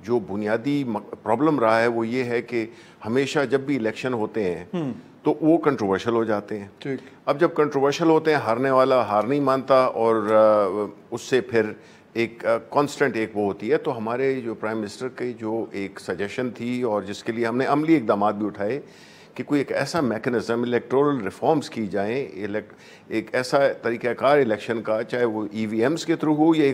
جو بنیادی پرابلم رہا ہے وہ یہ ہے کہ ہمیشہ جب بھی الیکشن ہوتے ہیں تو وہ کنٹروورشل ہو جاتے ہیں. اب جب کنٹروورشل ہوتے ہیں ہارنے والا ہار نہیں مانتا اور اس سے پھر ایک کانسٹنٹ ایک وہ ہوتی ہے. تو ہمارے جو پرائم منسٹر کی جو ایک سجیشن تھی اور جس کے لیے ہم نے عملی اقدامات بھی اٹھائے کہ کوئی ایک ایسا میکنزم الیکٹورل ریفارمز کی جائیں, ایک ایسا طریقہ کار الیکشن کا, چاہے وہ ای وی ایمز کے تھرو ہو یا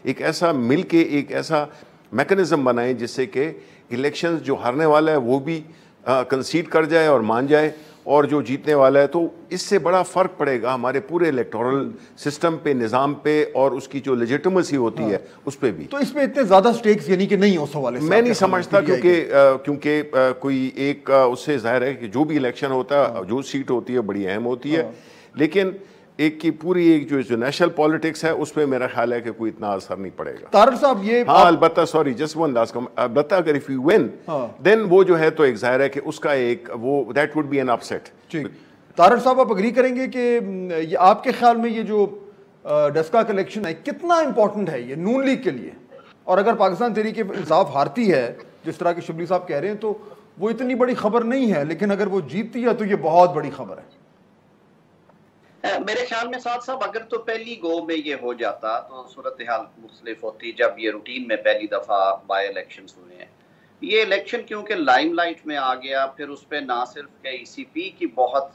ایک ایسا مل کے ایک ایسا میکنزم بنائیں جس سے کہ الیکشنز جو ہارنے والا ہے وہ بھی کنسیڈ کر جائے اور مان جائے, اور جو جیتنے والا ہے. تو اس سے بڑا فرق پڑے گا ہمارے پورے الیکٹورل سسٹم پہ, نظام پہ, اور اس کی جو لیجیٹیمیسی ہوتی ہے اس پہ بھی. تو اس میں اتنے زیادہ سٹیکس یعنی کہ نہیں اس حوالے سے میں نہیں سمجھتا, کیونکہ کوئی ایک اس سے ظاہر ہے کہ جو بھی الیکشن ہوتا ہے جو سیٹ ہوتی ہے بڑی اہم ہوتی ہے, لیکن ایک کی پوری ایک جو نیشنل پالیٹکس ہے اس پہ میرا خیال ہے کہ کوئی اتنا اثر نہیں پڑے گا. طارق صاحب یہ ہاں البتہ سوری جسٹ ون لاسٹ کم, البتہ اگر اف یو ون دین وہ جو ہے تو ایک ظاہر ہے کہ اس کا ایک وہ that would be an upset. ٹھیک, طارق صاحب آپ اگری کریں گے کہ آپ کے خیال میں یہ جو ڈسکا کا الیکشن ہے کتنا امپورٹنٹ ہے یہ نون لیگ کے لیے, اور اگر پاکستان تحریک انصاف ہارتی ہے جس طرح کے شبلی صاحب کہہ رہے ہیں تو وہ اتنی بڑی خبر نہیں ہے, لیکن اگر وہ جیتتی ہے تو یہ بہت بڑی خبر ہے. میرے خیال میں ساتھ صاحب اگر تو پہلی گو میں یہ ہو جاتا تو صورتحال مختلف ہوتی. جب یہ روٹین میں پہلی دفعہ بائی الیکشنز ہوئے ہیں, یہ الیکشن کیونکہ لائم لائٹ میں آ گیا, پھر اس پہ نہ صرف کہ ای سی پی کی بہت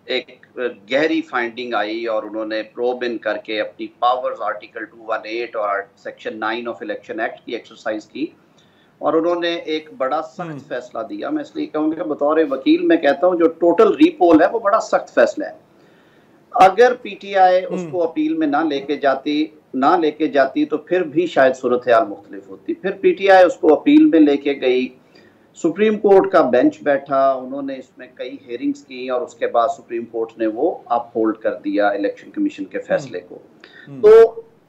ایک گہری فائنڈنگ آئی اور انہوں نے پروب ان کر کے اپنی پاورز آرٹیکل 218 اور سیکشن 9 آف الیکشن ایکٹ کی ایکسرسائز کی, اور انہوں نے ایک بڑا سخت فیصلہ دیا. میں اس لیے کہوں گا کہ بطور وکیل میں کہتا ہوں جو ٹوٹل ری پول ہے وہ بڑا سخت فیصلہ ہے. اگر پی ٹی آئی اس کو اپیل میں نہ لے کے جاتی تو پھر بھی شاید صورتحال مختلف ہوتی. پھر پی ٹی آئی اس کو اپیل میں لے کے گئی, سپریم کورٹ کا بینچ بیٹھا, انہوں نے اس میں کئی ہیئرنگز کی اور اس کے بعد سپریم کورٹ نے وہ اپ ہولڈ کر دیا الیکشن کمیشن کے فیصلے کو. تو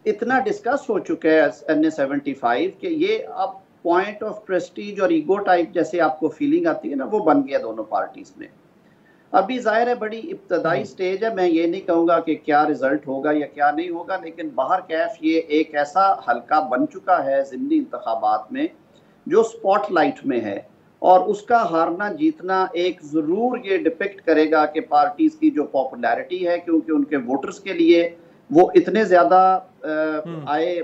اتنا ڈسکس ہو چکا ہے NA-75 کہ یہ اب پوائنٹ آف پریسٹیج اور ایگو ٹائپ جیسے آپ کو فیلنگ آتی ہے نا, وہ بن گیا دونوں پارٹیز میں. ابھی ظاہر ہے بڑی ابتدائی سٹیج ہے, میں یہ نہیں کہوں گا کہ کیا رزلٹ ہوگا یا کیا نہیں ہوگا, لیکن باہر کیف یہ ایک ایسا حلقہ بن چکا ہے ضمنی انتخابات میں جو سپاٹ لائٹ میں ہے, اور اس کا ہارنا جیتنا ایک ضرور یہ ڈپکٹ کرے گا کہ پارٹیز کی جو پاپولیرٹی ہے, کیونکہ ان کے ووٹرز کے لیے وہ اتنے زیادہ آئے,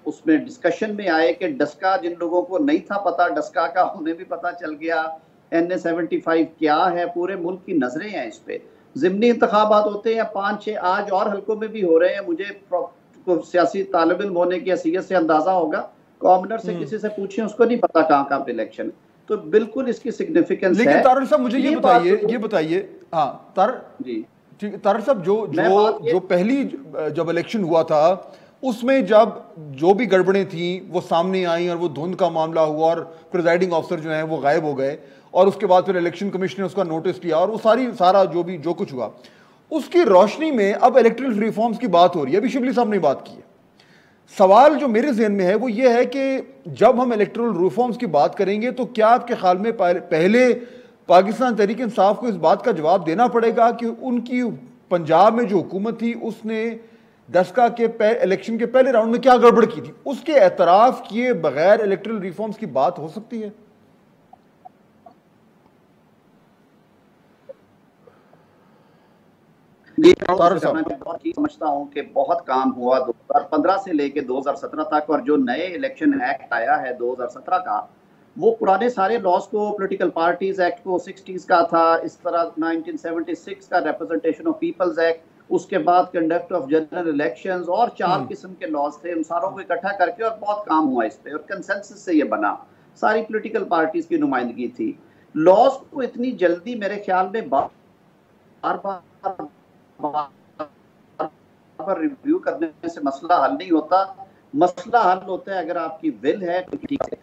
اس میں ڈسکشن میں آئے کہ ڈسکا جن لوگوں کو نہیں تھا پتا ڈسکا کا انہیں بھی پتا چل گیا, NA-75 کیا ہے, پورے ملک کی نظریں ہیں اس پہ. ضمنی انتخابات ہوتے ہیں 5-6 آج اور حلقوں میں بھی ہو رہے ہیں, مجھے سیاسی طالب علم ہونے کی حیثیت سے اندازہ ہوگا, کامنر سے کسی سے پوچھیں اس کو نہیں پتا کہاں پہ الیکشن, تو بالکل اس کی سگنیفیکنس ہے. لیکن طارق صاحب مجھے یہ بتائیے ہاں طارق صاحب جو پہلی جب الیکشن ہوا تھا اس میں جب جو بھی گڑبڑیں تھیں وہ سامنے آئیں اور وہ دھند کا معاملہ ہوا اور پریزائڈنگ آفسر جو ہیں وہ غائب ہو گئے, اور اس کے بعد پھر الیکشن کمیشن نے اس کا نوٹس لیا اور وہ سارا جو کچھ ہوا, اس کی روشنی میں اب الیکٹرل ریفارمز کی بات ہو رہی ہے. ابھی شبلی صاحب نے بات کی ہے. سوال جو میرے ذہن میں ہے وہ یہ ہے کہ جب ہم الیکٹرل ریفارمز کی بات کریں گے تو کیا آپ کے خیال میں پہلے پاکستان تحریک انصاف کو اس بات کا جواب دینا پڑے گا کہ ان کی پنجاب میں جو حکومت تھی اس نے ڈسکا کے الیکشن کے پہلے راؤنڈ میں کیا گڑبڑ کی تھی, اس کے اعتراف کیے بغیر الیکٹرل ریفارمز کی بات ہو سکتی ہے؟ میں سمجھتا ہوں کہ بہت کام ہوا 2015 سے لے کے 2017 تک, اور جو نئے الیکشن ایکٹ آیا ہے 2017 کا وہ پرانے سارے لاز کو, پولیٹیکل پارٹیز ایکٹ کو 60s کا تھا, اس طرح 1976 کا ریپرزنٹیشن آف پیپلز ایکٹ, اس کے بعد کنڈکٹ آف جنرل الیکشنز, اور 4 قسم کے لاز تھے, ان ساروں کو اکٹھا کر کے, اور بہت کام ہوا اس پہ, اور کنسنسس سے یہ بنا, ساری پولیٹیکل پارٹیز کی نمائندگی تھی. لاز کو اتنی جلدی میرے خیال میں بار بار ریویو کرنے سے مسئلہ حل نہیں ہوتا. مسئلہ حل ہوتا ہے اگر آپ کی ول ہے تو ٹھیک ہے,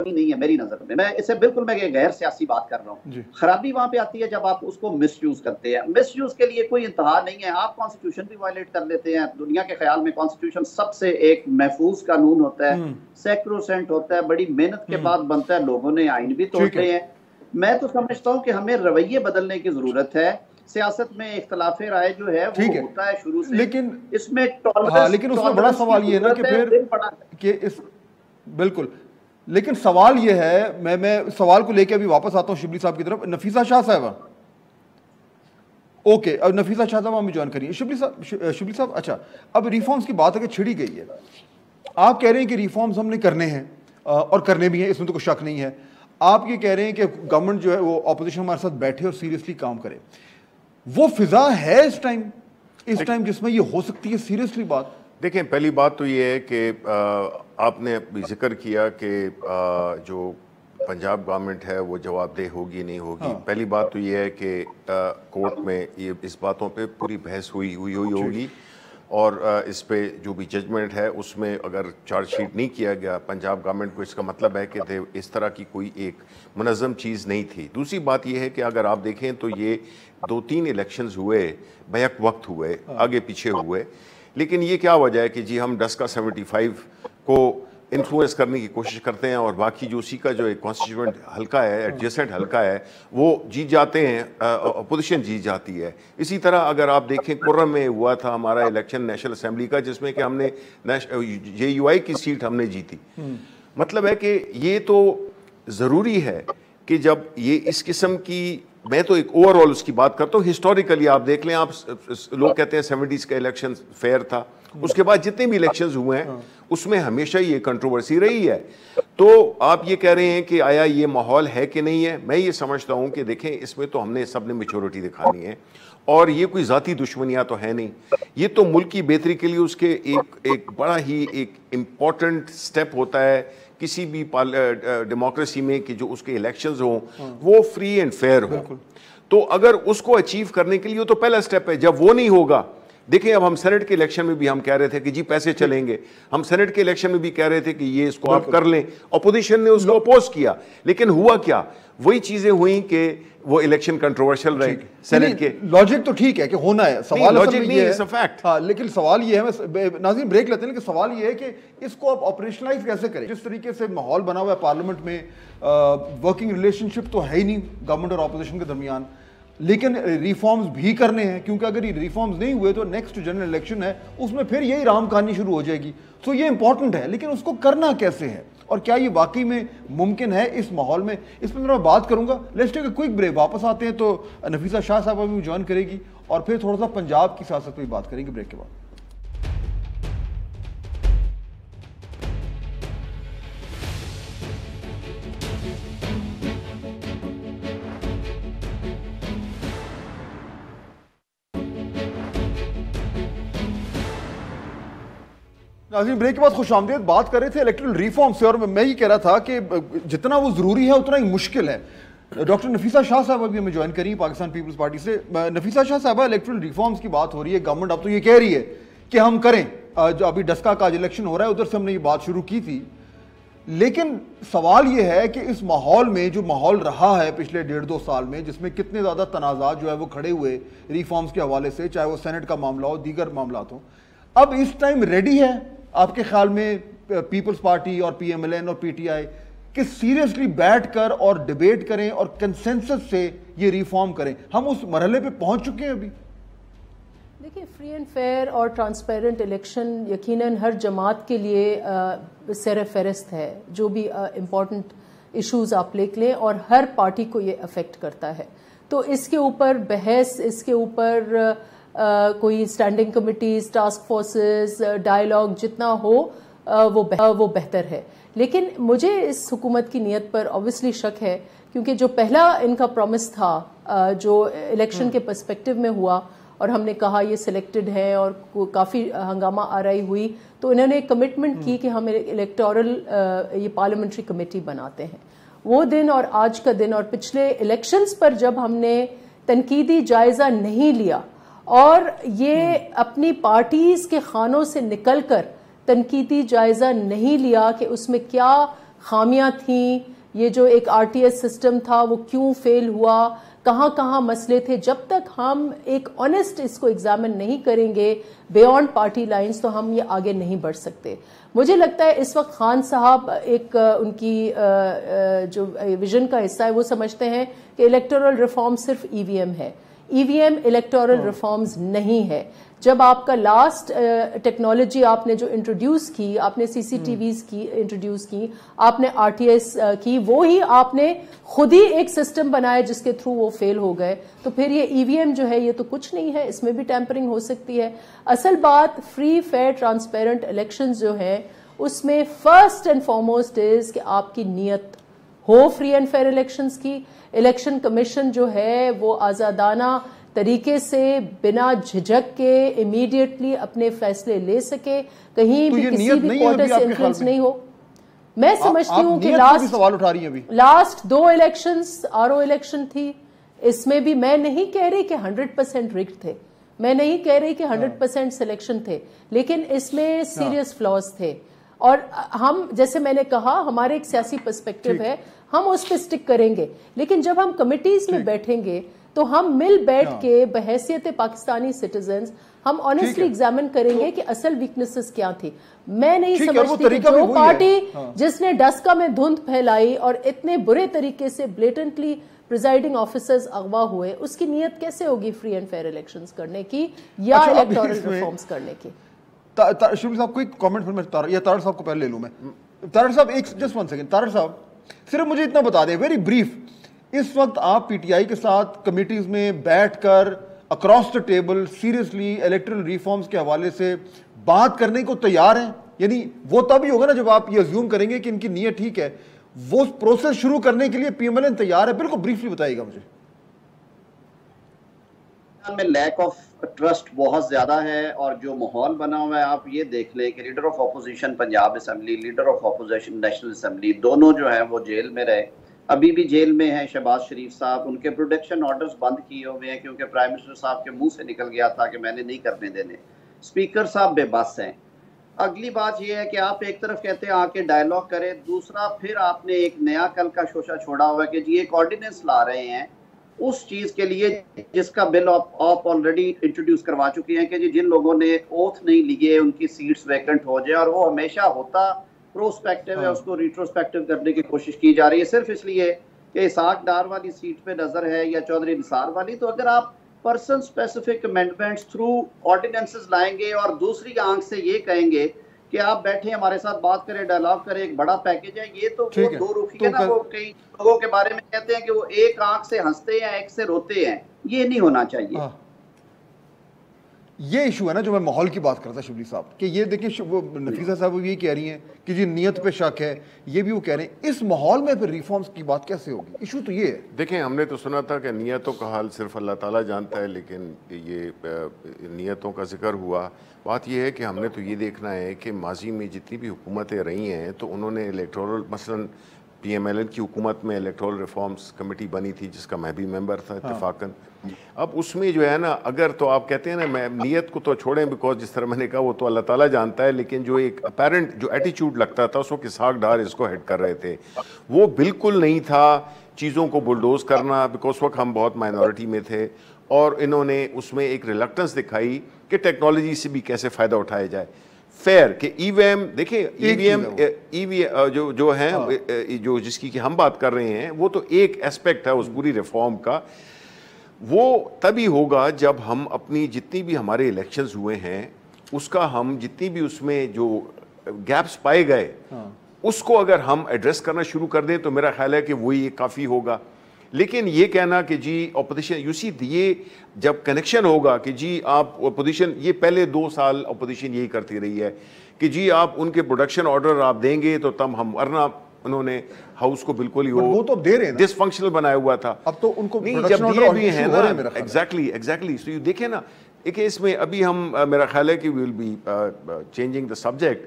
نہیں ہے میری نظر میں اسے بالکل میں غیر سیاسی بات کر رہا ہوں. خرابی وہاں پہ آتی ہے جب آپ اس کو مس یوز کرتے ہیں. مس یوز کے لیے کوئی انتہا نہیں ہے, آپ کانسٹیٹیوشن بھی وائلیٹ کر لیتے ہیں. دنیا کے خیال میں کانسٹیٹیوشن سب سے ایک محفوظ قانون ہوتا ہے, سیکروسینٹ ہوتا ہے, بڑی محنت کے بعد بنتا ہے, لوگوں نے آئین بھی توڑے ہیں. میں تو سمجھتا ہوں کہ ہمیں رویے بدلنے کی ضرورت ہے. سیاست میں اختلاف رائے جو ہے وہ ہوتا ہے شروع سے, لیکن اس میں لیکن اس میں بڑا سوال یہ ہے نا کہ پھر کہ اس بالکل لیکن سوال یہ ہے, میں سوال کو لے کے ابھی واپس آتا ہوں شبلی صاحب کی طرف. نفیسہ شاہ صاحبہ, اوکے, اب نفیسہ شاہ صاحب ہمیں جوائن کریے. شبلی صاحب, اچھا اب ریفارمز کی بات اگر چھڑی گئی ہے, آپ کہہ رہے ہیں کہ ریفارمز ہم نے کرنے ہیں اور کرنے بھی ہیں, اس میں تو کوئی شک نہیں ہے. آپ یہ کہہ رہے ہیں کہ گورنمنٹ جو ہے وہ اپوزیشن ہمارے ساتھ بیٹھے اور سیریسلی کام کرے. وہ فضا ہے اس ٹائم جس میں یہ ہو سکتی ہے سیریسلی بات؟ دیکھیں, پہلی بات تو یہ ہے کہ آپ نے ذکر کیا کہ جو پنجاب گورنمنٹ ہے وہ جواب دہ ہوگی نہیں ہوگی. پہلی بات تو یہ ہے کہ کورٹ میں یہ اس باتوں پہ پوری بحث ہوئی ہوگی, اور اس پہ جو بھی ججمنٹ ہے اس میں اگر چارج شیٹ نہیں کیا گیا پنجاب گورنمنٹ کو, اس کا مطلب ہے کہ اس طرح کی کوئی ایک منظم چیز نہیں تھی. دوسری بات یہ ہے کہ اگر آپ دیکھیں تو یہ 2-3 الیکشنز ہوئے بیک وقت ہوئے, آگے پیچھے ہوئے, لیکن یہ کیا وجہ ہے کہ جی ہم ڈسکا 75 کو انفلوئنس کرنے کی کوشش کرتے ہیں اور باقی جو اسی کا جو ایک کانسٹیٹیوئنٹ حلقہ ہے, ایڈجسنٹ حلقہ ہے, وہ جیت جاتے ہیں, اپوزیشن جیت جاتی ہے. اسی طرح اگر آپ دیکھیں کرم میں ہوا تھا ہمارا الیکشن نیشنل اسمبلی کا, جس میں کہ ہم نے JUI کی سیٹ ہم نے جیتی. مطلب ہے کہ یہ تو ضروری ہے کہ جب یہ اس قسم کی, میں تو ایک اوور آل اس کی بات کرتا ہوں, ہسٹوریکلی آپ دیکھ لیں, آپ لوگ کہتے ہیں 70s کا الیکشن فیئر تھا, اس کے بعد جتنے بھی الیکشنز ہوئے ہیں اس میں ہمیشہ یہ کنٹروورسی رہی ہے. تو آپ یہ کہہ رہے ہیں کہ آیا یہ ماحول ہے کہ نہیں ہے, میں یہ سمجھتا ہوں کہ دیکھیں اس میں تو ہم نے سب نے میچورٹی دکھانی ہے, اور یہ کوئی ذاتی دشمنیاں تو ہے نہیں, یہ تو ملک کی بہتری کے لیے اس کے ایک بڑا ہی ایک امپورٹنٹ سٹیپ ہوتا ہے کسی بھی ڈیموکریسی میں کہ جو اس کے الیکشنز ہوں وہ فری اینڈ فیئر ہوں. تو اگر اس کو اچیو کرنے کے لیے تو پہلا سٹیپ ہے. جب وہ نہیں ہوگا, دیکھیں اب ہم سینٹ کے الیکشن میں بھی ہم کہہ رہے تھے کہ جی پیسے چلیں گے, ہم سینٹ کے الیکشن میں بھی کہہ رہے تھے کہ یہ اس کو آپ کر لیں, اپوزیشن نے اس کو اپوز کیا, لیکن ہوا کیا, وہی چیزیں ہوئیں کہ وہ الیکشن کنٹروورشل رہے. سینٹ کے لاجک تو ٹھیک ہے کہ ہونا ہے, سوال لاجک نہیں ہے فیکٹ. ہاں, لیکن سوال یہ ہے, ناظرین بریک لیتے ہیں, کہ سوال یہ ہے کہ اس کو آپ آپریشنلائز کیسے کریں. جس طریقے سے ماحول بنا ہوا ہے پارلیمنٹ میں, ورکنگ ریلیشن شپ تو ہے ہی نہیں گورنمنٹ اور اپوزیشن کے درمیان, لیکن ریفارمز بھی کرنے ہیں, کیونکہ اگر یہ ریفارمز نہیں ہوئے تو نیکسٹ جنرل الیکشن ہے, اس میں پھر یہی رام کہانی شروع ہو جائے گی. تو یہ امپورٹنٹ ہے, لیکن اس کو کرنا کیسے ہے اور کیا یہ واقعی میں ممکن ہے اس ماحول میں, اس پر میں بات کروں گا. Let's take a quick break, واپس آتے ہیں تو نفیسہ شاہ صاحبہ بھی جوائن کرے گی اور پھر تھوڑا سا پنجاب کی سیاست پہ بات کریں گے بریک کے بعد. ناظرین بریک کے بعد خوش آمدید. بات کر رہے تھے الیکٹرل ریفارم سے, اور میں یہ کہہ رہا تھا کہ جتنا وہ ضروری ہے اتنا ہی مشکل ہے. ڈاکٹر نفیسہ شاہ صاحبہ بھی ہمیں جوائن کری پاکستان پیپلز پارٹی سے. نفیسہ شاہ صاحبہ, الیکٹرل ریفارمز کی بات ہو رہی ہے, گورنمنٹ اب تو یہ کہہ رہی ہے کہ ہم کریں, جو ابھی ڈسکا کا الیکشن ہو رہا ہے ادھر سے ہم نے یہ بات شروع کی تھی, لیکن سوال یہ ہے کہ اس ماحول میں جو ماحول رہا ہے پچھلے 1.5-2 سال میں, جس میں کتنے زیادہ تنازعات جو ہے وہ کھڑے ہوئے ریفارمز کے حوالے سے, چاہے وہ سینٹ کا معاملہ ہو, دیگر معاملات ہوں, اب اس ٹائم ریڈی ہے آپ کے خیال میں پیپلز پارٹی اور PMLN اور PTI کہ سیریسلی بیٹھ کر اور ڈیبیٹ کریں اور کنسنسس سے یہ ریفارم کریں؟ ہم اس مرحلے پہ پہنچ چکے ہیں ابھی؟ دیکھیں, فری اینڈ فیئر اور ٹرانسپیرنٹ الیکشن یقیناً ہر جماعت کے لیے سر فہرست ہے. جو بھی امپورٹنٹ ایشوز آپ لے لیں, اور ہر پارٹی کو یہ افیکٹ کرتا ہے, تو اس کے اوپر بحث, اس کے اوپر کوئی standing committees, task forces, dialogue جتنا ہو وہ بہتر ہے. لیکن مجھے اس حکومت کی نیت پر اوبویسلی شک ہے, کیونکہ جو پہلا ان کا پرومس تھا جو الیکشن کے پرسپیکٹو میں ہوا, اور ہم نے کہا یہ سلیکٹڈ ہے اور کافی ہنگامہ آرائی ہوئی, تو انہوں نے کمٹمنٹ کی کہ ہم الیکٹورل یہ پارلیمنٹری کمیٹی بناتے ہیں. وہ دن اور آج کا دن, اور پچھلے الیکشنز پر جب ہم نے تنقیدی جائزہ نہیں لیا اور یہ اپنی پارٹیز کے خانوں سے نکل کر تنقیدی جائزہ نہیں لیا کہ اس میں کیا خامیاں تھیں, یہ جو ایک RTS سسٹم تھا وہ کیوں فیل ہوا, کہاں کہاں مسئلے تھے, جب تک ہم ایک آنیسٹ اس کو ایگزامن نہیں کریں گے بیونڈ پارٹی لائنز, تو ہم یہ آگے نہیں بڑھ سکتے. مجھے لگتا ہے اس وقت خان صاحب ایک ان کی جو ویژن کا حصہ ہے, وہ سمجھتے ہیں کہ الیکٹورل ریفارم صرف EVM ہے. EVM الیکٹورل ریفارمز نہیں ہے. جب آپ کا لاسٹ ٹیکنالوجی آپ نے جو انٹروڈیوس کی, آپ نے CCTVs کی انٹروڈیوس کی, آپ نے RTS کی, وہی آپ نے خود ہی ایک سسٹم بنایا جس کے تھرو وہ فیل ہو گئے. تو پھر یہ EVM جو ہے یہ تو کچھ نہیں ہے, اس میں بھی ٹیمپرنگ ہو سکتی ہے. اصل بات فری فیئر ٹرانسپیرنٹ الیکشنز جو ہیں اس میں فرسٹ اینڈ فارموسٹ از کہ آپ کی نیت ہو فری اینڈ فیئر الیکشنز کی. الیکشن کمیشن جو ہے وہ آزادانہ طریقے سے بنا جھجک کے امیڈیٹلی اپنے فیصلے لے سکے, کہیں بھی کسی بھی کوارٹر سے انفلوئنس نہیں ہو. میں سمجھتی ہوں کہ لاسٹ 2 الیکشنز RO الیکشن تھی, اس میں بھی میں نہیں کہہ رہی کہ 100% رگڈ تھے, میں نہیں کہہ رہی کہ 100% سلیکشن تھے, لیکن اس میں سیریس فلاز تھے. اور ہم جیسے میں نے کہا ہمارے ایک سیاسی پرسپیکٹو ہے, ہم اس پہ سٹک کریں گے, لیکن جب ہم کمیٹیز میں بیٹھیں گے تو ہم مل بیٹھ کے بحیثیت پاکستانی سٹیزنز ہم آنیسٹلی ایگزامن کریں گے کہ اصل ویکنسز کیا تھی. میں نہیں سمجھتی کہ جو پارٹی جس نے ڈسکا میں دھند پھیلائی اور اتنے برے طریقے سے بلیٹنٹلی پریزائڈنگ آفیسرز اغوا ہوئے, اس کی نیت کیسے ہوگی فری اینڈ فیئر الیکشنز کرنے کی یا الیکٹورل ریفارمز کرنے کی. شبلی صاحب کوئی کامنٹ یا طارق صاحب کو پہلے لے لوں میں. طارق صاحب ایک جسٹ 1 سیکنڈ, طارق صاحب صرف مجھے اتنا بتا دیں ویری بریف, اس وقت آپ PTI کے ساتھ کمیٹیز میں بیٹھ کر across the table seriously electoral reforms کے حوالے سے بات کرنے کو تیار ہیں؟ یعنی وہ تب ہی ہوگا نا جب آپ یہ ازیوم کریں گے کہ ان کی نیت ٹھیک ہے, وہ پروسیس شروع کرنے کے لیے PMLN تیار ہے؟ بالکل بریفلی بتائیے گا مجھے. میں لیک آف ٹرسٹ بہت زیادہ ہے, اور جو ماحول بنا ہوا ہے آپ یہ دیکھ لیں کہ leader of opposition Punjab assembly, leader of opposition national assembly, دونوں جو ہیں وہ جیل میں رہے, ابھی بھی جیل میں ہیں. شہباز شریف صاحب, ان کے پروڈکشن آرڈرز بند کیے ہوئے ہیں کیونکہ پرائم منسٹر صاحب کے منہ سے نکل گیا تھا کہ میں نے نہیں کرنے دینے. اسپیکر صاحب بے بس ہیں. اگلی بات یہ ہے کہ آپ ایک طرف کہتے ہیں آ کے ڈائلاگ کریں, دوسرا پھر آپ نے ایک نیا کل کا شوشہ چھوڑا ہوا ہے کہ جی ایک آرڈیننس لا رہے ہیں اس چیز کے لیے جس کا بل آپ آلریڈی انٹروڈیوس کروا چکے ہیں کہ جی جن لوگوں نے اوتھ نہیں لیے ان کی سیٹس ویکنٹ ہو جائے, اور وہ ہمیشہ ہوتا پروسپیکٹو ہے, اس کو ریٹروسپیکٹو کرنے کی کوشش کی جا رہی ہے صرف اس لیے کہ اسحاق ڈار والی سیٹ پہ نظر ہے یا چودھری نثار والی. تو اگر آپ person specific amendments through ordinances لائیں گے اور دوسری آنکھ سے یہ کہیں گے کہ آپ بیٹھیں ہمارے ساتھ بات کریں, ڈائلاگ کریں, ایک بڑا پیکیج ہے, یہ تو وہ دو روخی ہے نا. وہ کئی لوگوں کے بارے میں کہتے ہیں کہ وہ ایک آنکھ سے ہنستے ہیں ایک سے روتے ہیں, یہ نہیں ہونا چاہیے. یہ ایشو ہے نا جو میں ماحول کی بات کرتا شبلی صاحب, کہ یہ دیکھیں وہ نفیسہ صاحب وہ یہ کہہ رہی ہیں کہ جی نیت پہ شک ہے, یہ بھی وہ کہہ رہے ہیں. اس ماحول میں پھر ریفارمز کی بات کیسے ہوگی؟ ایشو تو یہ ہے. دیکھیں ہم نے تو سنا تھا کہ نیتوں کا حال صرف اللہ تعالیٰ جانتا ہے, لیکن یہ نیتوں کا ذکر ہوا. بات یہ ہے کہ ہم نے تو یہ دیکھنا ہے کہ ماضی میں جتنی بھی حکومتیں رہی ہیں تو انہوں نے الیکٹورل, مثلاً PMLN کی حکومت میں الیکٹورل ریفارمز کمیٹی بنی تھی جس کا میں بھی ممبر تھا اتفاقاً. اب اس میں جو ہے نا, اگر تو آپ کہتے ہیں نا میں نیت کو تو چھوڑیں بیکاز جس طرح میں نے کہا وہ تو اللہ تعالیٰ جانتا ہے, لیکن جو ایک اپیرنٹ جو ایٹیچیوڈ لگتا تھا اس وقت اسحاق ڈار اس کو ہیڈ کر رہے تھے, وہ بالکل نہیں تھا چیزوں کو بلڈوز کرنا, بیکاز اس وقت ہم بہت مائنورٹی میں تھے, اور انہوں نے اس میں ایک ریلکٹنس دکھائی کہ ٹیکنالوجی سے بھی کیسے فائدہ اٹھایا جائے. فیئر کہ EVM دیکھیں EVM جو ہیں جو جس کی کہ ہم بات کر رہے ہیں وہ تو ایک ایسپیکٹ ہے اس پوری ریفارم کا. وہ تبھی ہوگا جب ہم اپنی جتنی بھی ہمارے الیکشنز ہوئے ہیں اس کا ہم جتنی بھی اس میں جو گیپس پائے گئے اس کو اگر ہم ایڈریس کرنا شروع کر دیں تو میرا خیال ہے کہ وہی کافی ہوگا. لیکن یہ کہنا کہ جی اپوزیشن, یو سی یہ جب کنیکشن ہوگا کہ جی آپ اپوزیشن, یہ پہلے 2 سال اپوزیشن یہی کرتی رہی ہے کہ جی آپ ان کے پروڈکشن آرڈر آپ دیں گے تو تب ہم, ورنہ انہوں نے ہاؤس کو بالکل ہی وہ تو دے رہے ہیں ڈس فنکشنل بنایا ہوا تھا. اب تو ان کو نہیں, جب یہ بھی ہے نا ایگزیکٹلی سو دیکھیں نا ایک اس میں ابھی ہم, میرا خیال ہے کہ we will be changing the subject,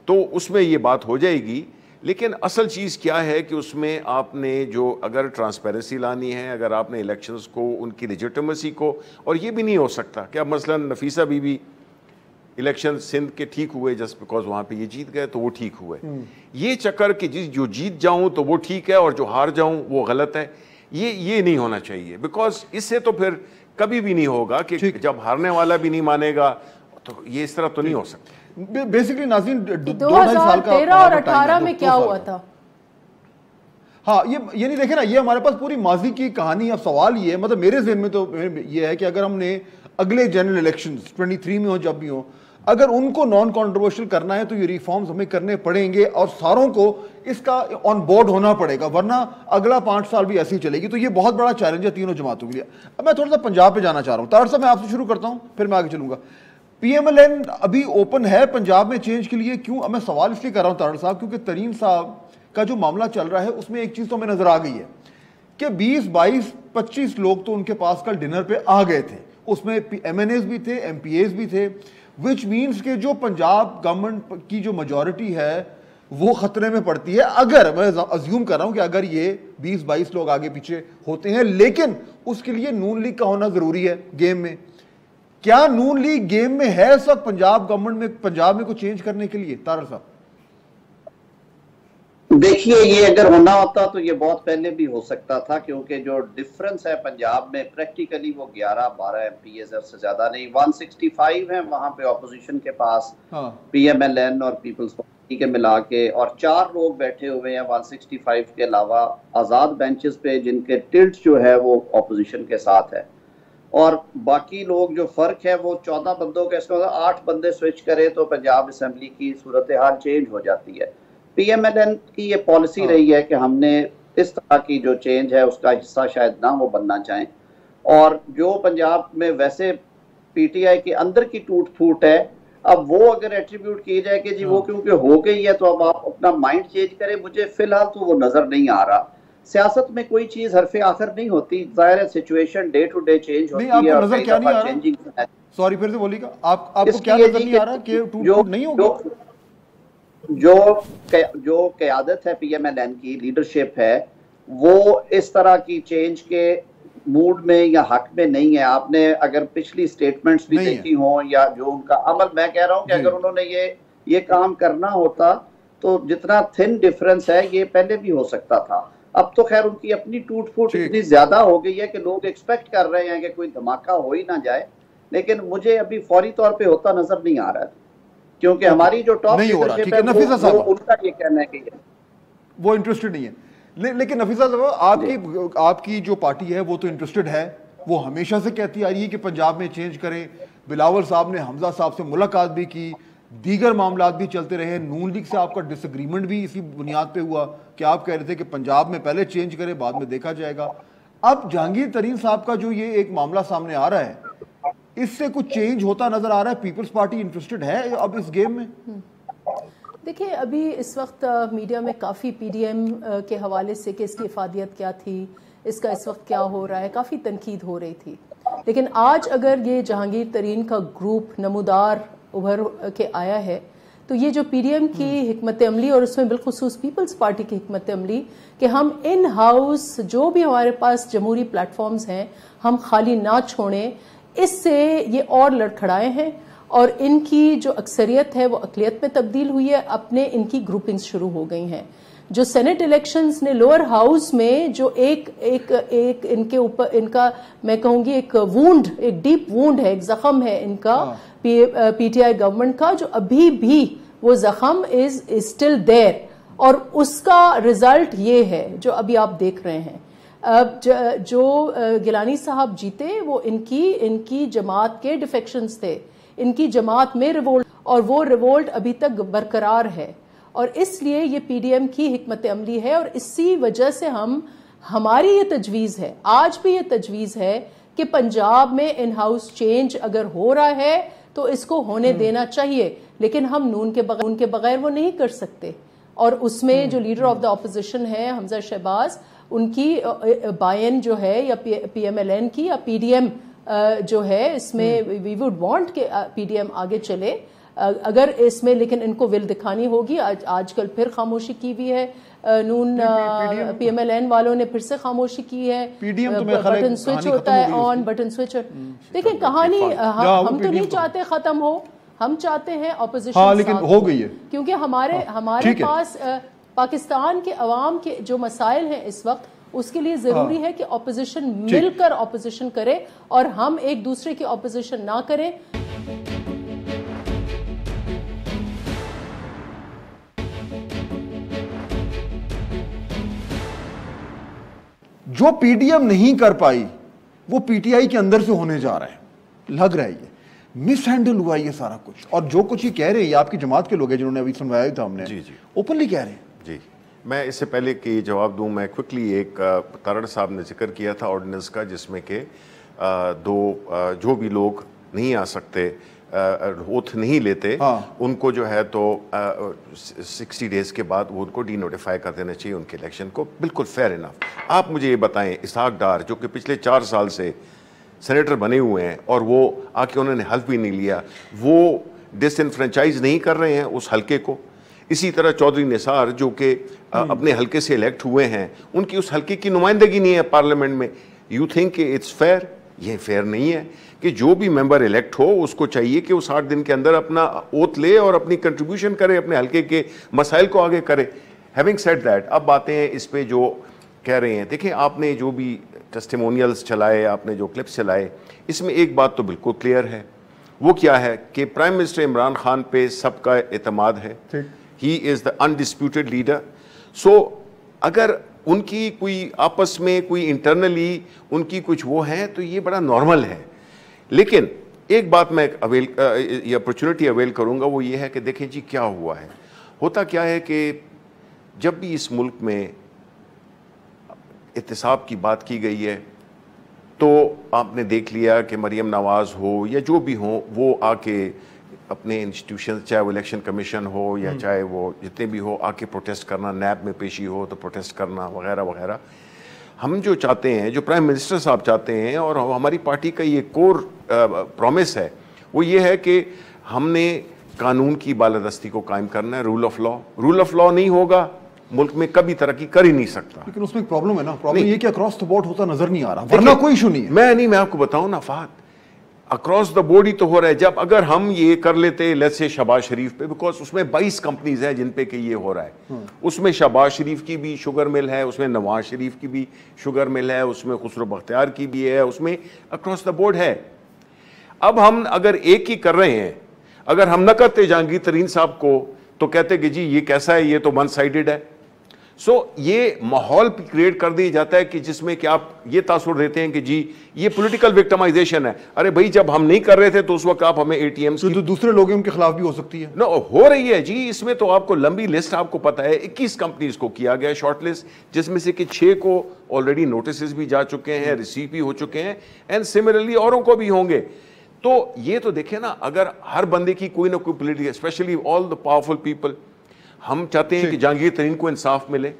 تو اس میں یہ بات ہو جائے گی. لیکن اصل چیز کیا ہے کہ اس میں آپ نے جو اگر ٹرانسپیرنسی لانی ہے, اگر آپ نے الیکشنز کو ان کی لیجیٹیمیسی کو, اور یہ بھی نہیں ہو سکتا کہ اب مثلا نفیسہ بی بی الیکشن سندھ کے ٹھیک ہوئے جسٹ بیکاز وہاں پہ یہ جیت گئے تو وہ ٹھیک ہوئے, یہ چکر کہ جو جیت جاؤں تو وہ ٹھیک ہے اور جو ہار جاؤں وہ غلط ہے, یہ نہیں ہونا چاہیے. بیکاز اس سے تو پھر کبھی بھی نہیں ہوگا کہ جب ہارنے والا بھی نہیں مانے گا تو یہ اس طرح تو نہیں ہو سکتا. بیسیکلی ناظرین 2013 اور 18 میں کیا ہوا تھا؟ ہاں یہ نہیں دیکھیں نا, یہ ہمارے پاس پوری ماضی کی کہانی. اب سوال یہ ہے, مطلب میرے ذہن میں تو یہ ہے کہ اگر ہم نے اگلے جنرل الیکشنز 23 میں ہو جب بھی ہوں, اگر ان کو نان کنٹروورشل کرنا ہے تو یہ ریفارمز ہمیں کرنے پڑیں گے اور ساروں کو اس کا آن بورڈ ہونا پڑے گا, ورنہ اگلا 5 سال بھی ایسی چلے گی. تو یہ بہت بڑا چیلنج ہے تینوں جماعتوں کے لیے. اب میں تھوڑا سا پنجاب پہ جانا چاہ رہا ہوں. طاہر صاحب میں آپ سے شروع کرتا ہوں, پھر میں آگے چلوں گا. پی ایم ایل این ابھی اوپن ہے پنجاب میں چینج کے لیے, کیوں؟ میں سوال اس لیے کر رہا ہوں طاہر صاحب کیونکہ ترین صاحب کا جو معاملہ چل رہا ہے اس میں ایک چیز تو ہمیں نظر آ گئی ہے کہ 20 22 25 لوگ تو ان کے پاس کل ڈنر پہ آ گئے تھے, اس میں ایم این ایز بھی تھے, ایم پی ایز بھی تھے, وچ مینس کہ جو پنجاب گورنمنٹ کی جو میجورٹی ہے وہ خطرے میں پڑتی ہے, اگر میں ازیوم کر رہا ہوں کہ اگر یہ 20 22 لوگ آگے پیچھے ہوتے ہیں. لیکن اس کے لیے نون لیگ کا ہونا ضروری ہے گیم میں. کیا نون لیگ گیم میں ہے اس وقت پنجاب گورنمنٹ میں, پنجاب میں کچھ چینج کرنے کے لیے؟ طاہر صاحب دیکھیے, یہ اگر ہونا ہوتا تو یہ بہت پہلے بھی ہو سکتا تھا, کیونکہ جو ڈفرنس ہے پنجاب میں پریکٹیکلی وہ 11-12 ایم پی ایز سے زیادہ نہیں, 165 ہیں وہاں پہ اپوزیشن کے پاس, پی ایم ایل این اور پیپلز پارٹی کے ملا کے, اور 4 لوگ بیٹھے ہوئے ہیں 165 کے علاوہ آزاد بینچز پہ جن کے ٹلٹ جو ہے وہ اپوزیشن کے ساتھ ہے, اور باقی لوگ جو فرق ہے وہ 14 بندوں کے, اس میں 8 بندے سوئچ کرے تو پنجاب اسمبلی کی صورتحال چینج ہو جاتی ہے. پی ایم ایل این کی یہ پالیسی رہی ہے کہ ہم نے اس طرح کی جو چینج ہے اس کا حصہ شاید نہ وہ بننا چاہیں, اور جو پنجاب میں ویسے پی ٹی آئی کے اندر کی ٹوٹ پھوٹ ہے, اب وہ اگر ایٹریبیوٹ کی جائے کہ جی وہ کیونکہ ہو گئی ہے تو اب آپ اپنا مائنڈ چینج کریں, مجھے فی الحال تو وہ نظر نہیں آ رہا. سیاست میں کوئی چیز حرف آخر نہیں ہوتی, ظاہر ہے situation day to day change ہوتی ہے. آپ کو نظر کیا نہیں آ رہا؟ سوری پھر سے بولیے گا, آپ کو کیا نظر نہیں آ رہا کہ ٹوٹ پھوٹ نہیں ہوگی؟ جو قیادت ہے پی ایم ایل این کی لیڈرشپ ہے وہ اس طرح کی چینج کے موڈ میں یا حق میں نہیں ہے. آپ نے اگر پچھلی سٹیٹمنٹس بھی دیکھی ہوں یا جو ان کا عمل, میں کہہ رہا ہوں کہ اگر انہوں نے یہ کام کرنا ہوتا تو جتنا تھن ڈفرنس ہے یہ پہلے بھی ہو سکتا تھا. اب تو خیر ان کی اپنی ٹوٹ پھوٹ اتنی زیادہ ہو گئی ہے کہ لوگ ایکسپیکٹ کر رہے ہیں کہ کوئی دھماکہ ہو ہی نہ جائے, لیکن مجھے ابھی فوری طور پہ ہوتا نظر نہیں آ رہا ہے, کیونکہ ہماری جو ٹاپ لیڈرشپ ہے وہ ان کا یہ کہنا ہے کہ وہ انٹرسٹڈ نہیں ہے. لیکن نفیسہ صاحب آپ کی جو پارٹی ہے وہ تو انٹرسٹڈ ہے, وہ ہمیشہ سے کہتی آ رہی ہے کہ پنجاب میں چینج کریں. بلاول صاحب نے حمزہ صاحب سے ملاقات بھی کی, دیگر معاملات بھی چلتے رہے. نون لیگ سے آپ کا ڈس ایگریمنٹ بھی اسی بنیاد پہ ہوا کہ آپ کہہ رہے تھے کہ پنجاب میں پہلے چینج کریں بعد میں دیکھا جائے گا. اب جہانگیر ترین صاحب کا جو یہ ایک معاملہ سامنے آ رہا ہے, اس سے کچھ چینج ہوتا نظر آ رہا ہے؟ پیپلز پارٹی انٹرسٹڈ ہے اب اس گیم میں؟ دیکھیں, ابھی اس وقت میڈیا میں کافی پی ڈی ایم کے حوالے سے کہ اس کی افادیت کیا تھی, اس کا اس وقت کیا ہو رہا ہے, کافی تنقید ہو رہی تھی. لیکن آج اگر یہ جہانگیر ترین کا گروپ نمودار ابھر کے آیا ہے تو یہ جو پی ڈی ایم کی حکمت عملی, اور اس میں بالخصوص پیپلز پارٹی کی حکمت عملی کہ ہم ان ہاؤس جو بھی ہمارے پاس جمہوری پلیٹ فارمز ہیں ہم خالی نہ چھوڑیں, اس سے یہ اور لڑکھڑائے ہیں اور ان کی جو اکثریت ہے وہ اقلیت میں تبدیل ہوئی ہے. اپنے ان کی گروپنگز شروع ہو گئی ہیں. جو سینٹ الیکشنز نے لوور ہاؤس میں جو ایک ان کے اوپر, ان کا میں کہوں گی ایک وونڈ, ایک ڈیپ وونڈ ہے, ایک زخم ہے ان کا پی ٹی آئی گورنمنٹ کا, جو ابھی بھی وہ زخم از اسٹل دیر, اور اس کا رزلٹ یہ ہے جو ابھی آپ دیکھ رہے ہیں. اب جو گیلانی صاحب جیتے وہ ان کی جماعت کے ڈیفیکشنز تھے, ان کی جماعت میں ریوولٹ, اور وہ ریوولٹ ابھی تک برقرار ہے, اور اس لیے یہ پی ڈی ایم کی حکمت عملی ہے. اور اسی وجہ سے ہماری یہ تجویز ہے, آج بھی یہ تجویز ہے کہ پنجاب میں ان ہاؤس چینج اگر ہو رہا ہے تو اس کو ہونے دینا چاہیے, لیکن ہم نون کے بغیر وہ نہیں کر سکتے. اور اس میں جو لیڈر آف دا اپوزیشن ہے حمزہ شہباز, ان کی بائن جو ہے یا پی ایم ایل این کی یا پی ڈی ایم جو ہے, اس میں وی وڈ وانٹ کہ پی ڈی ایم آگے چلے اگر اس میں, لیکن ان کو ول دکھانی ہوگی. آج کل پھر خاموشی کی ہوئی ہے نون, پی ایم ایل این والوں نے پھر سے خاموشی کی ہے. بٹن سوئچ ہوتا ہے آن, بٹن سوئچ. دیکھیں کہانی ہم تو نہیں چاہتے ختم ہو, ہم چاہتے ہیں اپوزیشن, لیکن ہو گئی ہے, کیونکہ ہمارے پاس پاکستان کے عوام کے جو مسائل ہیں اس وقت, اس کے لیے ضروری ہے کہ اپوزیشن مل کر اپوزیشن کرے اور ہم ایک دوسرے کی اپوزیشن نہ کریں. جو پی ڈی ایم نہیں کر پائی وہ پی ٹی آئی کے اندر سے ہونے جا رہا ہے. لگ رہا ہے یہ مس ہینڈل ہوا یہ سارا کچھ, اور جو کچھ یہ کہہ رہے ہیں یہ آپ کی جماعت کے لوگ ہیں جنہوں نے ابھی سنوایا تھا ہم نے, اوپنلی کہہ رہے ہیں. جی میں اس سے پہلے کہ جواب دوں, میں کوئکلی ایک تارڑ صاحب نے ذکر کیا تھا آرڈیننس کا, جس میں کہ جو بھی لوگ نہیں آ سکتے, اوتھ نہیں لیتے, ان کو جو ہے تو 60 ڈیز کے بعد وہ ان کو ڈی نوٹیفائی کر دینا چاہیے ان کے الیکشن کو. بالکل فیئر انف. آپ مجھے یہ بتائیں, اسحاق ڈار جو کہ پچھلے 4 سال سے سینیٹر بنے ہوئے ہیں اور وہ آ کے انہوں نے حلف بھی نہیں لیا, وہ ڈس انفرینچائز نہیں کر رہے ہیں اس حلقے کو. اسی طرح چودھری نثار جو کہ اپنے حلقے سے الیکٹ ہوئے ہیں, ان کی اس حلقے کی نمائندگی نہیں ہے پارلیمنٹ میں. یو تھنک کہ اٹس فیئر؟ یہ فیئر نہیں ہے کہ جو بھی ممبر الیکٹ ہو اس کو چاہیے کہ وہ 60 دن کے اندر اپنا اوتھ لے اور اپنی کنٹریبیوشن کرے, اپنے حلقے کے مسائل کو آگے کرے. ہیونگ سیڈ دیٹ, اب باتیں ہیں اس پہ جو کہہ رہے ہیں. دیکھیں آپ نے جو بھی ٹیسٹیمونیلز چلائے, آپ نے جو کلپس چلائے, اس میں ایک بات تو بالکل کلیئر ہے. وہ کیا ہے کہ پرائم منسٹر عمران خان پہ سب کا اعتماد ہے. ہی از دا انڈسپیوٹڈ لیڈر. سو اگر ان کی کوئی آپس میں کوئی انٹرنلی ان کی کچھ وہ ہیں تو یہ بڑا نارمل ہے. لیکن ایک بات میں یہ اپرچونٹی اویل کروں گا, وہ یہ ہے کہ دیکھیں جی کیا ہوا ہے. ہوتا کیا ہے کہ جب بھی اس ملک میں احتساب کی بات کی گئی ہے تو آپ نے دیکھ لیا کہ مریم نواز ہو یا جو بھی ہوں, وہ آ کے اپنے انسٹیٹیوشن, چاہے وہ الیکشن کمیشن ہو یا چاہے وہ جتنے بھی ہو, آ کے پروٹیسٹ کرنا, نیب میں پیشی ہو تو پروٹیسٹ کرنا وغیرہ وغیرہ. ہم جو چاہتے ہیں, جو پرائم منسٹر صاحب چاہتے ہیں, اور ہماری پارٹی کا یہ کور پرومس ہے, وہ یہ ہے کہ ہم نے قانون کی بالادستی کو قائم کرنا ہے, rule of law. Rule of law نہیں ہوگا ملک میں کبھی ترقی کر ہی نہیں سکتا. لیکن اس میں ایک پرابلم ہے نا, پرابلم یہ کہ اکراس دا بورڈ ہوتا نظر نہیں آ رہا, ورنہ کوئی ایشو نہیں ہے. میں آپ کو بتاؤں نا فہد, اکراس دا بورڈ ہی تو ہو رہا ہے. جب اگر ہم یہ کر لیتے لیٹس سے شہباز شریف پہ, بیکاز اس میں 22 کمپنیز ہیں جن پہ کہ یہ ہو رہا ہے. اس میں شہباز شریف کی بھی شوگر مل ہے, اس میں نواز شریف کی بھی شوگر مل ہے, اس میں خسرو بختیار کی بھی ہے, اس میں اکراس دا بورڈ ہے. اب ہم اگر ایک ہی کر رہے ہیں, اگر ہم نہ کرتے جہانگیر ترین صاحب کو تو کہتے کہ جی یہ کیسا ہے, یہ تو ون سائیڈڈ ہے. سو یہ ماحول کریٹ کر دیا جاتا ہے کہ جس میں کہ آپ یہ تاثر دیتے ہیں کہ جی یہ پولیٹیکل وکٹمائزیشن ہے. ارے بھائی جب ہم نہیں کر رہے تھے تو اس وقت آپ ہمیں اے ٹی ایم جو دوسرے لوگ ہیں ان کے خلاف بھی ہو سکتی ہے. نو ہو رہی ہے جی. اس میں تو آپ کو لمبی لسٹ آپ کو پتا ہے, 21 کمپنیز کو کیا گیا شارٹ لسٹ, جس میں سے کہ 6 کو آلریڈی نوٹسز بھی جا چکے ہیں, ریسیو بھی ہو چکے ہیں, اینڈ سملرلی اوروں کو بھی ہوں گے. تو یہ تو دیکھیں نا, اگر ہر بندے کی کوئی نہ کوئی political, especially all the powerful people, ہم چاہتے ہیں کہ جہانگیر ترین کو انصاف ملے,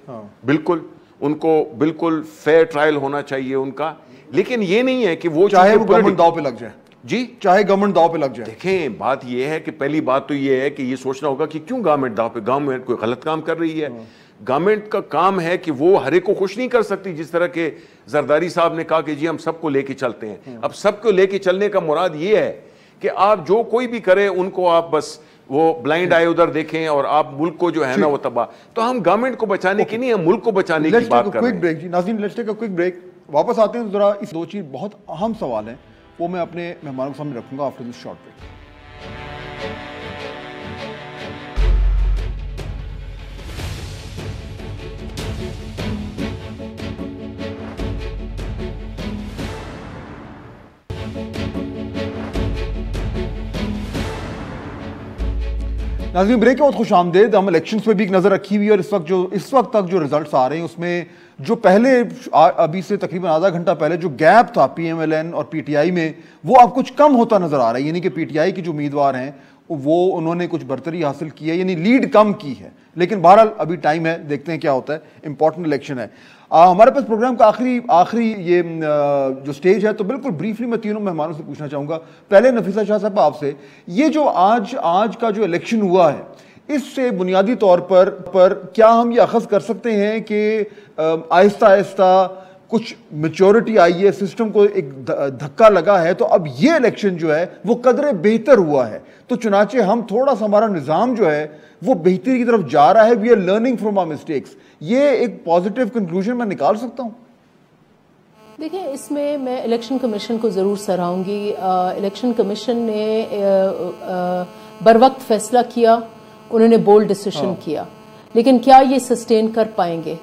بالکل ان کو بالکل فیئر ٹرائل ہونا چاہیے ان کا. لیکن یہ نہیں ہے کہ وہ چاہے وہ گورنمنٹ داؤ پہ لگ جائے, جی چاہے گورنمنٹ داؤ پہ لگ جائے. دیکھیں بات یہ ہے کہ پہلی بات تو یہ ہے کہ یہ سوچنا ہوگا کہ کیوں گورنمنٹ داؤ پہ, گورنمنٹ کوئی غلط کام کر رہی ہے. گورنمنٹ کا کام ہے کہ وہ ہر ایک کو خوش نہیں کر سکتی. جس طرح کہ زرداری صاحب نے کہا کہ جی ہم سب کو لے کے چلتے ہیں. اب سب کو لے کے چلنے کا مراد یہ ہے کہ آپ جو کوئی بھی کرے ان کو آپ بس وہ بلائنڈ آئے ادھر دیکھیں اور آپ ملک کو جو ہے نا وہ تباہ. تو ہم گورنمنٹ کو بچانے کی نہیں, ہم ملک کو بچانے کی بات کر رہے ہیں. ناظرین let's take a quick break. واپس آتے ہیں تو ذرا اس 2 چیز بہت اہم سوال ہیں, وہ میں اپنے مہمانوں کے سامنے رکھوں گا آفٹر دس شارٹ بریک. ناظرین بریک کے بہت خوش آمدید. ہم الیکشنز پہ بھی ایک نظر رکھی ہوئی, اور اس وقت تک جو ریزلٹس آ رہے ہیں اس میں جو پہلے ابھی سے تقریباً آدھا گھنٹہ پہلے جو گیپ تھا پی ایم ایل این اور پی ٹی آئی میں, وہ اب کچھ کم ہوتا نظر آ رہا ہے. یعنی کہ پی ٹی آئی کے جو امیدوار ہیں وہ انہوں نے کچھ برتری حاصل کی ہے, یعنی لیڈ کم کی ہے. لیکن بہرحال ابھی ٹائم ہے, دیکھتے ہیں کیا ہوتا ہے. امپورٹنٹ الیکشن ہے. ہمارے پاس پروگرام کا آخری یہ جو سٹیج ہے, تو بالکل بریفلی میں تینوں مہمانوں سے پوچھنا چاہوں گا. پہلے نفیسہ شاہ صاحب آپ سے, یہ جو آج کا جو الیکشن ہوا ہے, اس سے بنیادی طور پر کیا ہم یہ اخذ کر سکتے ہیں کہ آہستہ آہستہ کچھ میچورٹی آئی ہے, سسٹم کو ایک دھکا لگا ہے, تو اب یہ الیکشن جو ہے وہ قدرے بہتر ہوا ہے, تو چنانچہ ہم تھوڑا سا ہمارا نظام جو ہے وہ بہتری کی طرف جا رہا ہے. We are learning from our mistakes. یہ ایک پازیٹیو کنکلوژن میں نکال سکتا ہوں. دیکھیں, اس میں الیکشن کمیشن کو ضرور سراہوں گی. الیکشن کمیشن نے بر وقت فیصلہ کیا, انہوں نے بولڈ ڈیسیشن کیا, لیکن کیا یہ سسٹین کر پائیں گے؟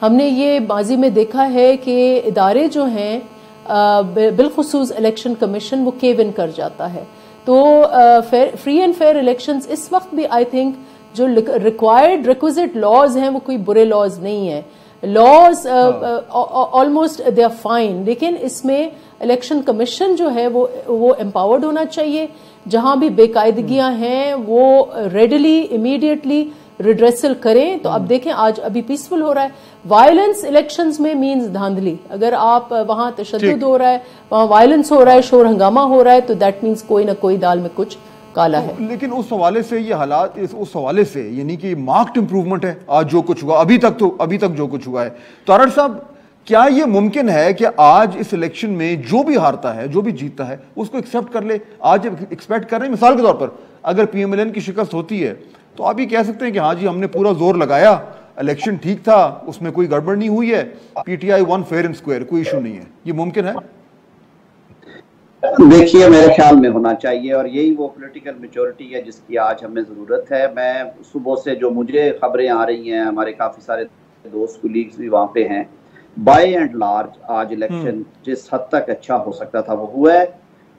ہم نے یہ ماضی میں دیکھا ہے کہ ادارے جو ہیں بالخصوص الیکشن کمیشن وہ کیو ان کر جاتا ہے. تو فری اینڈ فیئر الیکشنز اس وقت بھی آئی تھنک جو ریکوائرڈ ریکوزٹ لاز ہیں وہ کوئی برے لاز نہیں ہیں. Laws almost they are fine, لیکن اس میں الیکشن کمیشن جو ہے وہ امپاورڈ ہونا چاہیے. جہاں بھی بے قاعدگیاں ہیں وہ ریڈلی امیڈیٹلی ریڈریسل کریں. تو اب دیکھیں آج ابھی پیسفل ہو رہا ہے. وائلنس الیکشنز میں مینز دھاندلی. اگر آپ وہاں تشدد ہو رہا ہے, وہاں وائلنس ہو رہا ہے, شور ہنگامہ ہو رہا ہے, تو دیٹ مینز کوئی نہ کوئی دال میں کچھ کالا ہے. لیکن اس حوالے سے یہ حالات اس حوالے سے یعنی کہ مارکڈ امپروومنٹ ہے آج جو کچھ ہوا ابھی تک جو کچھ ہوا ہے. تو ارڑ صاحب کیا یہ ممکن ہے کہ آج اس الیکشن میں جو بھی ہارتا ہے جو بھی جیتتا ہے اس کو ایکسیپٹ کر لے؟ آج ایکسپیکٹ کر رہے ہیں مثال کے طور پر اگر پی ایم ایل این کی شکست ہوتی ہے تو آپ یہ کہہ سکتے ہیں کہ ہاں جی ہم نے پورا زور لگایا, الیکشن ٹھیک تھا, اس میں کوئی گڑبڑ نہیں ہوئی ہے, P T I won fair and square, کوئی ایشو نہیں ہے. یہ ممکن ہے؟ دیکھیے میرے خیال میں ہونا چاہیے, اور یہی وہ پولیٹیکل میچورٹی ہے جس کی آج ہمیں ضرورت ہے. میں صبح سے جو مجھے خبریں آ رہی ہیں, ہمارے کافی سارے دوست کولیگز بھی وہاں پہ ہیں, بائی اینڈ لارج آج الیکشن جس حد تک اچھا ہو سکتا تھا وہ ہوا ہے,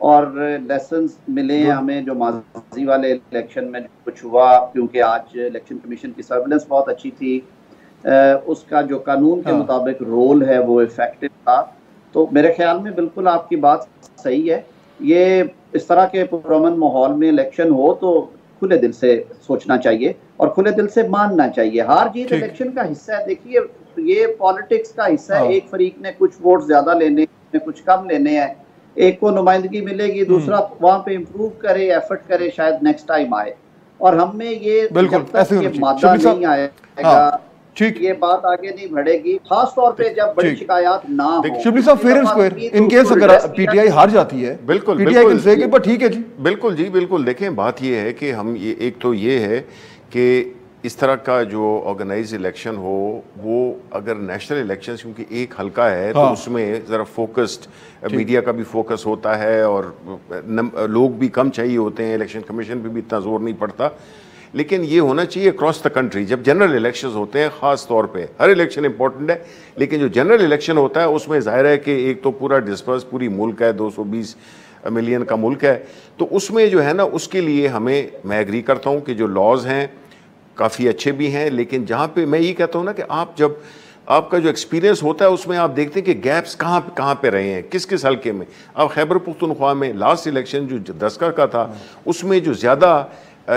اور لیسنز ملے ہیں ہمیں جو ماضی والے الیکشن میں کچھ ہوا, کیونکہ آج الیکشن کمیشن کی سرویلنس بہت اچھی تھی, اس کا جو قانون کے مطابق رول ہے وہ افیکٹو تھا. تو میرے خیال میں بالکل آپ کی بات صحیح ہے. یہ اس طرح کے پرامن ماحول میں الیکشن ہو تو کھلے دل سے سوچنا چاہیے اور کھلے دل سے ماننا چاہیے. ہار جیت الیکشن کا حصہ ہے. دیکھیے یہ پالیٹکس کا حصہ ہے. ایک فریق نے کچھ ووٹ زیادہ لینے ہیں, کچھ کم لینے ہیں, ایک کو نمائندگی ملے گی, دوسرا وہاں پہ امپروو کرے, ایفرٹ کرے, شاید نیکسٹ ٹائم آئے. اور ہم میں یہ جب تک یہ مادہ نہیں آئے گا, یہ بات آگے نہیں بڑھے گی, خاص طور پہ جب بڑی شکایات نہ ہوں. Shibli Sahab fair and square in case اگر پی ٹی آئی ہار جاتی ہے, بالکل پی ٹی آئی کین سے کہ ٹھیک ہے جی, بالکل جی بالکل. دیکھیں بات یہ ہے کہ ہم ایک تو یہ ہے کہ اس طرح کا جو آرگنائز الیکشن ہو وہ اگر نیشنل الیکشن کیونکہ ایک حلقہ ہے تو اس میں ذرا فوکسڈ, میڈیا کا بھی فوکس ہوتا ہے اور لوگ بھی کم چاہیے ہوتے ہیں, الیکشن کمیشن پہ بھی اتنا زور نہیں پڑتا. لیکن یہ ہونا چاہیے اکراس دا کنٹری. جب جنرل الیکشنز ہوتے ہیں خاص طور پہ, ہر الیکشن امپورٹنٹ ہے, لیکن جو جنرل الیکشن ہوتا ہے اس میں ظاہر ہے کہ ایک تو پورا ڈسپرس پوری ملک ہے, 220 ملین کا ملک ہے, تو اس میں جو ہے نا اس کے لیے ہمیں, میں ایگری کرتا ہوں کہ جو لاز ہیں کافی اچھے بھی ہیں, لیکن جہاں پہ میں یہ کہتا ہوں نا کہ آپ جب آپ کا جو ایکسپیرینس ہوتا ہے اس میں آپ دیکھتے ہیں کہ گیپس کہاں پہ رہے ہیں, کس حلقے میں. اب خیبر پختونخوا میں لاسٹ الیکشن جو دسکر کا تھا اس میں جو زیادہ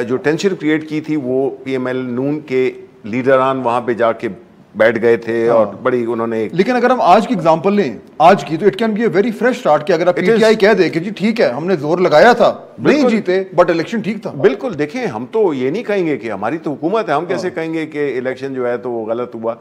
جو ٹینشن کریٹ کی تھی وہ پی ایم ایل نون کے لیڈران وہاں پہ جا کے بیٹھ گئے تھے اور بڑی انہوں نے. لیکن اگر ہم آج کی اگزامپل لیں آج کی, تو it can be a very fresh start کہ اگر آپ پی ٹی آئی کہہ دے کہ جی ٹھیک ہے ہم نے زور لگایا تھا, نہیں جیتے بٹ الیکشن ٹھیک تھا. بالکل. دیکھیں ہم تو یہ نہیں کہیں گے کہ ہماری تو حکومت ہے, ہم کیسے کہیں گے کہ الیکشن جو ہے تو وہ غلط ہوا,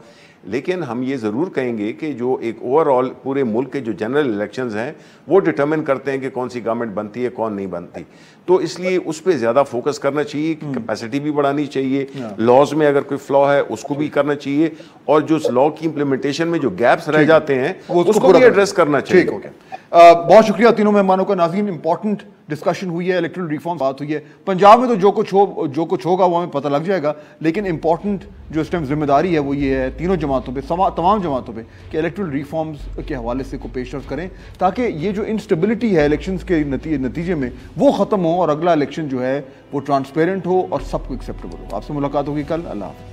لیکن ہم یہ ضرور کہیں گے کہ جو ایک اوور آل پورے ملک کے جو جنرل الیکشنز ہیں وہ ڈٹرمن کرتے ہیں کہ کون سی گورنمنٹ بنتی ہے کون نہیں بنتی. تو اس لیے اس پہ زیادہ فوکس کرنا چاہیے, کیپیسٹی بھی بڑھانی چاہیے, لاز میں اگر کوئی فلا ہے اس کو بھی کرنا چاہیے, اور جو لا کی امپلیمنٹیشن میں جو گیپس رہ جاتے ہیں اس کو بھی ایڈریس کرنا چاہیے. بہت شکریہ تینوں مہمانوں کا. ناظرین امپورٹنٹ ڈسکشن ہوئی ہے, الیکٹرل ریفارم بات ہوئی ہے. پنجاب میں تو جو کچھ ہوگا وہ ہمیں پتہ لگ جائے گا, لیکن امپورٹنٹ جو اس ٹائم ذمہ داری ہے وہ یہ ہے تینوں جماعتوں پہ, تمام جماعتوں پہ, کہ الیکٹرل ریفارمز کے حوالے سے کو پیش رفت کریں تاکہ یہ جو انسٹیبلٹی ہے الیکشنز کے نتیجے میں وہ ختم ہو اور اگلا الیکشن جو ہے وہ ٹرانسپیرنٹ ہو اور سب کو ایکسیپٹیبل ہو. آپ سے ملاقات ہوگی کل. اللہ حافظ.